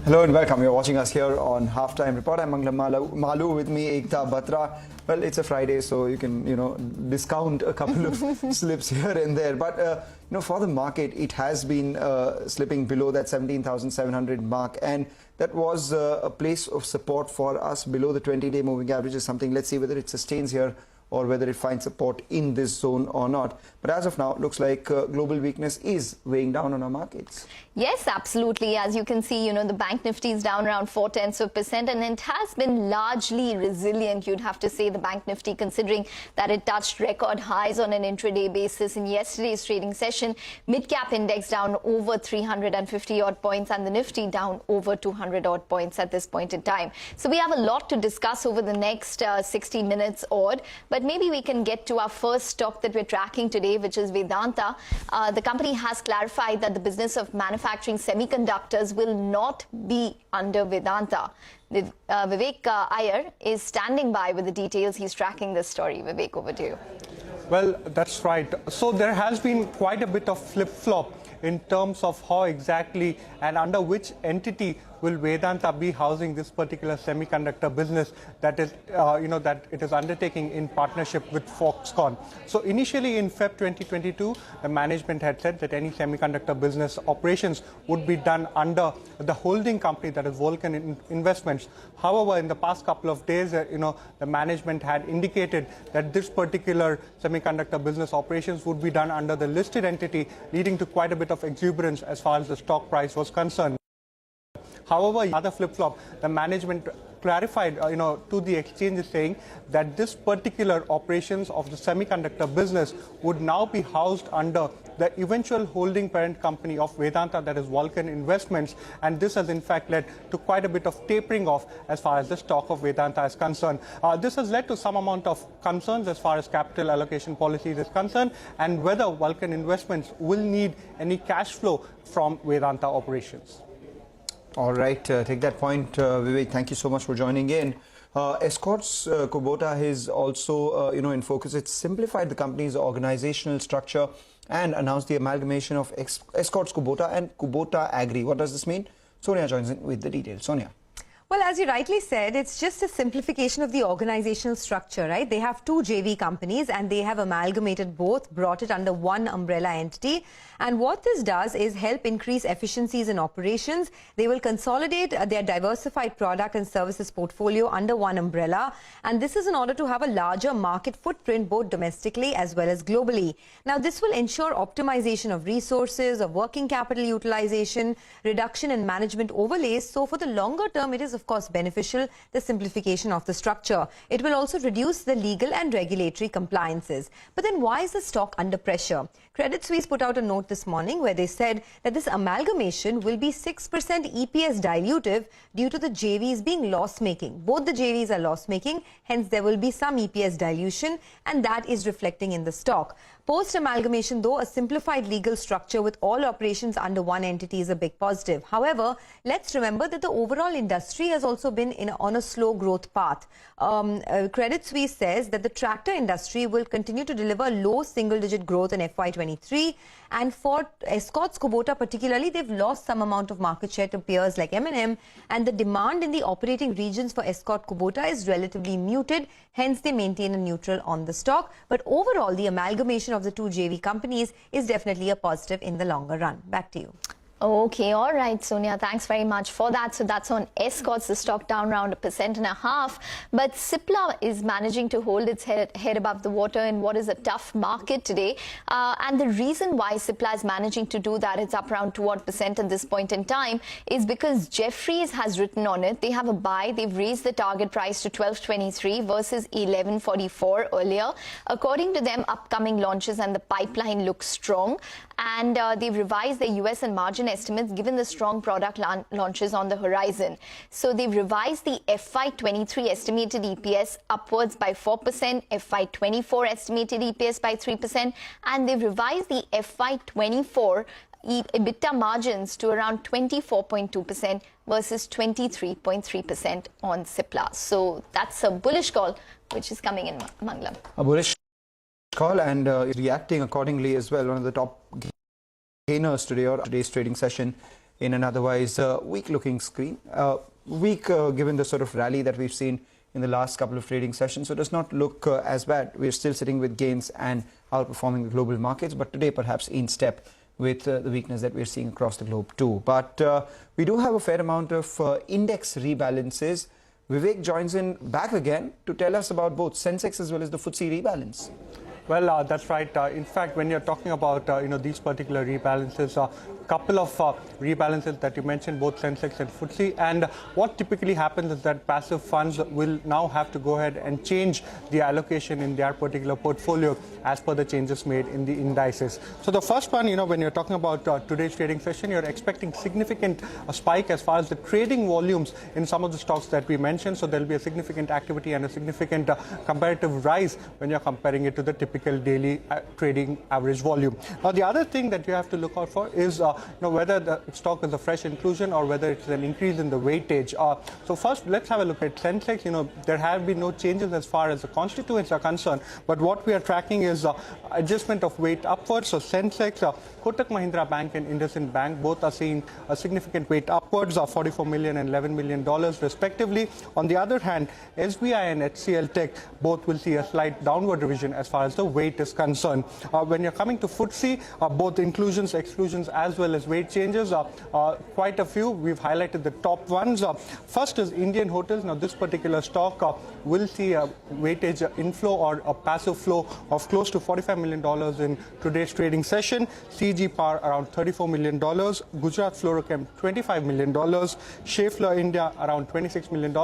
Hello and welcome. You're watching us here on Halftime Report. I'm Manglam Malu, with me Ekta Batra. Well, it's a Friday, so you can, discount a couple of slips here and there. But, for the market, it has been slipping below that 17,700 mark. And that was a place of support for us below the 20-day moving average is something. Let's see whether it sustains here or whether it finds support in this zone or not. But as of now, it looks like global weakness is weighing down on our markets. Yes, absolutely. As you can see, the Bank Nifty is down around 0.4%, and it has been largely resilient, you'd have to say, the Bank Nifty, considering that it touched record highs on an intraday basis in yesterday's trading session. Mid-cap index down over 350 odd points and the Nifty down over 200 odd points at this point in time. So we have a lot to discuss over the next 60 minutes odd. But maybe we can get to our first stock that we're tracking today, which is Vedanta. The company has clarified that the business of manufacturing semiconductors will not be under Vedanta. Vivek Iyer is standing by with the details. He's tracking this story. Vivek, over to you. Well, that's right. So there has been quite a bit of flip-flop in terms of how exactly and under which entity will Vedanta be housing this particular semiconductor business that is, that it is undertaking in partnership with Foxconn. So initially in Feb 2022, the management had said that any semiconductor business operations would be done under the holding company, that is Vulcan Investments. However, in the past couple of days, the management had indicated that this particular semiconductor business operations would be done under the listed entity, leading to quite a bit of exuberance as far as the stock price was concerned. However, another flip-flop, the management clarified, to the exchanges, saying that this particular operations of the semiconductor business would now be housed under the eventual holding parent company of Vedanta, that is Vulcan Investments, and this has in fact led to quite a bit of tapering off as far as the stock of Vedanta is concerned. This has led to some amount of concerns as far as capital allocation policies is concerned, and whether Vulcan Investments will need any cash flow from Vedanta operations. All right, take that point, Vivek. Thank you so much for joining in. Escorts Kubota is also, in focus. It's simplified the company's organizational structure and announced the amalgamation of Escorts Kubota and Kubota Agri. What does this mean? Sonia joins in with the details. Sonia. Well, as you rightly said, it's just a simplification of the organizational structure, right? They have two JV companies and they have amalgamated both, brought it under one umbrella entity. And what this does is help increase efficiencies in operations. They will consolidate their diversified product and services portfolio under one umbrella. And this is in order to have a larger market footprint, both domestically as well as globally. Now, this will ensure optimization of resources, of working capital utilization, reduction in management overlays. So for the longer term, it is of course beneficial, the simplification of the structure. It will also reduce the legal and regulatory compliances. But then why is the stock under pressure? Credit Suisse put out a note this morning where they said that this amalgamation will be 6% EPS dilutive due to the JVs being loss-making. Both the JVs are loss-making, hence there will be some EPS dilution, and that is reflecting in the stock. Post-amalgamation, though, a simplified legal structure with all operations under one entity is a big positive. However, let's remember that the overall industry has also been on a slow growth path. Credit Suisse says that the tractor industry will continue to deliver low single-digit growth in FY23. And for Escorts Kubota particularly, they've lost some amount of market share to peers like M&M. And the demand in the operating regions for Escorts Kubota is relatively muted. Hence, they maintain a neutral on the stock. But overall, the amalgamation of the two JV companies is definitely a positive in the longer run. Back to you. Okay, all right, Sonia, thanks very much for that. So that's on Escorts, the stock down around 1.5%. But Sipla is managing to hold its head above the water in what is a tough market today. And the reason why Sipla is managing to do that, it's up around 2% at this point in time, is because Jefferies has written on it. They have a buy. They've raised the target price to 12.23 versus 11.44 earlier. According to them, upcoming launches and the pipeline looks strong. And they've revised their US and margin estimates given the strong product launches on the horizon. So they've revised the FY23 estimated EPS upwards by 4%, FY24 estimated EPS by 3%, and they've revised the FY24 EBITDA margins to around 24.2% versus 23.3% on Sipla. So that's a bullish call which is coming in, Manglam. A bullish call and reacting accordingly as well. One of the top gainers today or today's trading session in an otherwise weak-looking screen. Weak given the sort of rally that we've seen in the last couple of trading sessions, so it does not look as bad. We're still sitting with gains and outperforming the global markets, but today perhaps in step with the weakness that we're seeing across the globe too. But we do have a fair amount of index rebalances. Vivek joins in back again to tell us about both Sensex as well as the FTSE rebalance. Well, that's right. In fact, when you're talking about these particular rebalances, couple of rebalances that you mentioned, both Sensex and FTSE, and what typically happens is that passive funds will now have to go ahead and change the allocation in their particular portfolio as per the changes made in the indices. So the first one, when you're talking about today's trading session, you're expecting significant spike as far as the trading volumes in some of the stocks that we mentioned. So there'll be a significant activity and a significant comparative rise when you're comparing it to the typical daily trading average volume. Now, the other thing that you have to look out for is whether the stock is a fresh inclusion or whether it's an increase in the weightage. So first, let's have a look at Sensex. There have been no changes as far as the constituents are concerned, but what we are tracking is adjustment of weight upwards. So Sensex, Kotak Mahindra Bank and IndusInd Bank both are seeing a significant weight upwards of $44 million and $11 million respectively. On the other hand, SBI and HCL Tech both will see a slight downward revision as far as the weight is concerned. When you're coming to FTSE, both inclusions, exclusions as well as weight changes, quite a few. We've highlighted the top ones. First is Indian Hotels. Now this particular stock will see a weightage inflow or a passive flow of close to $45 million in today's trading session. CG Power around $34 million. Gujarat Fluorochem $25 million. Schaeffler India around $26 million.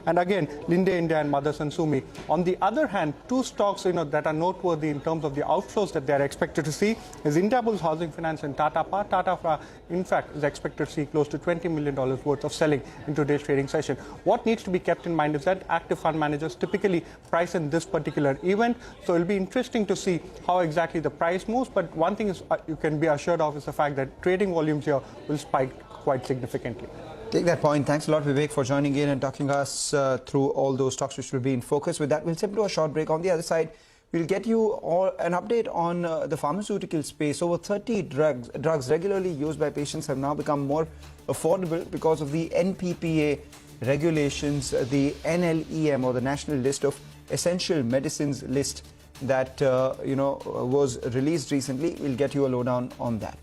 And again, Linde India and Motherson Sumi. On the other hand, two stocks that are noteworthy in terms of the outflows that they are expected to see is Indiabulls Housing Finance and Tata Power. Tata, in fact, is expected to see close to $20 million worth of selling in today's trading session. What needs to be kept in mind is that active fund managers typically price in this particular event. So it'll be interesting to see how exactly the price moves. But one thing is you can be assured of is the fact that trading volumes here will spike quite significantly. Take that point. Thanks a lot, Vivek, for joining in and talking us through all those stocks which will be in focus. With that, we'll step to a short break. On the other side, we'll get you an update on the pharmaceutical space. Over 30 drugs regularly used by patients have now become more affordable because of the NPPA regulations, the NLEM, or the National List of Essential Medicines list that was released recently. We'll get you a lowdown on that.